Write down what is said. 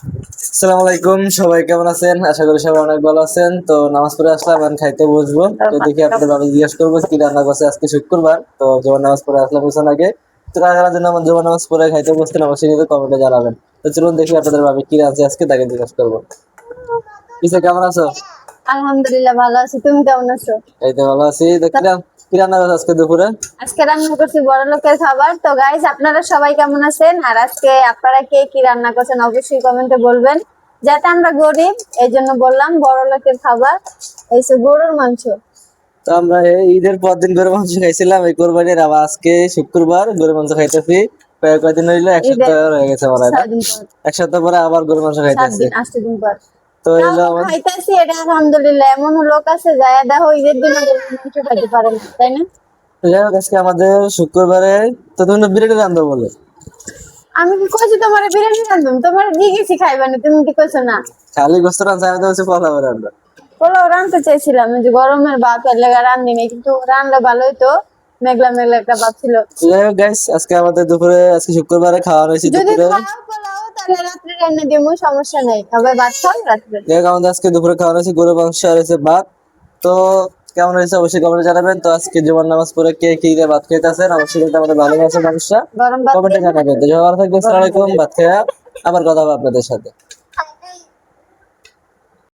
আসসালামু আলাইকুম, সবাই কেমন আছেন? আশা করি সবাই অনেক ভালো আছেন। তো নামাজ পড়ে আসলাম, এখন খাইতে বসবো। তো দেখি আপনাদের ভাবে জিজ্ঞেস করবো কি রান্না করছে আজকে শুক্রবার। তো জোয়ার নামাজ পড়ে আসলাম কিছু আগে। তো কারা জন্য আমার জোয়ার নামাজ পড়ে খাইতে বসতেন অবশ্যই কিন্তু কমেন্টে জানাবেন। তো চলুন দেখি আপনাদের ভাবে কি রাঁধছে আজকে, তাকে জিজ্ঞেস করবো। কিসে কেমন আছো? আলহামদুলিল্লাহ ভালো আছি। তুমি কেমন আছো? এই তো ভালো আছি। তো কি রান্না করছে আজকে দুপুরে? আজকে রান্না করছি বড় লোকের খাবার। তো গাইস, আপনারা সবাই কেমন আছেন? আর আজকে আপনারা কে কি রান্না করছেন অবশ্যই কমেন্টে বলবেন। যাতে আমরা গরিব, এই জন্য বললাম বড় লোকের খাবার। এই যে গরুর মাংস। তো আমরা এই ঈদের পর দিন গরুর মাংস খাইছিলাম, এই কোরবানির। আবার আজকে শুক্রবার গরুর মাংস খাইতেছি। কয়েকদিন হইলো, এক ঈদের সপ্তাহ হয়ে গেছে মনে হয় না? 6 দিন পর, এক সপ্তাহ পরে আবার গরুর মাংস 7 খাইতেছি। দিন 8 দিন পর। তো তাও এলো তো আমার খাইতেছি, এটা আলহামদুলিল্লাহ। এমন লোক আছে যায় দেখো ঈদের দিনে গরুর মাংস খাইতে পারে না, তাই না? যাই হোক, আজকে আমাদের শুক্রবারে। তো তুমি তো বিরিয়ানি রান্ধবো বলে। আমি কি কইছি তোমার বিরিয়ানি রান্ধুম? তোমার দিয়ে গেছি খাইবা না, তুমি কি কইছো না? খালি গোস্ত রান্ধছে, আমি তো হচ্ছে পোলাও রান্ধা। পোলাও রাঁধতে চাইছিলাম, ওই যে গরমের ভাত এর লেগা রান্ধি নাই, কিন্তু রান্না ভালোই তো। মেঘলা মেঘলা একটা ভাব ছিল। যাই হোক গাইস, আজকে আমাদের দুপুরে, আজকে শুক্রবারে খাওয়া হয়েছে যদি দুপুরে। খাও পোলাও তাহলে রাত্রে রান্না দিমু, সমস্যা নাই। সবাই ভাত খাও রাত্রে। যাই হোক, আমাদের আজকে দুপুরে খাওয়া হয়েছে গরু মাংস আর হয়েছে ভাত। তো কেমন হয়েছে অবশ্যই কমেন্টে জানাবেন। তো আজকে জুমার নামাজ পড়ে কে কি দিয়ে ভাত খাইতেছেন অবশ্যই কিন্তু আমাদের ভালো আছে মানুষরা গরম ভাত কমেন্টে খেয়ে জানাবেন। তো রাত্রে। সবাই ভালো থাকবেন, আসসালামু আলাইকুম। ভাত খেয়ে আবার কথা হবে আপনাদের সাথে।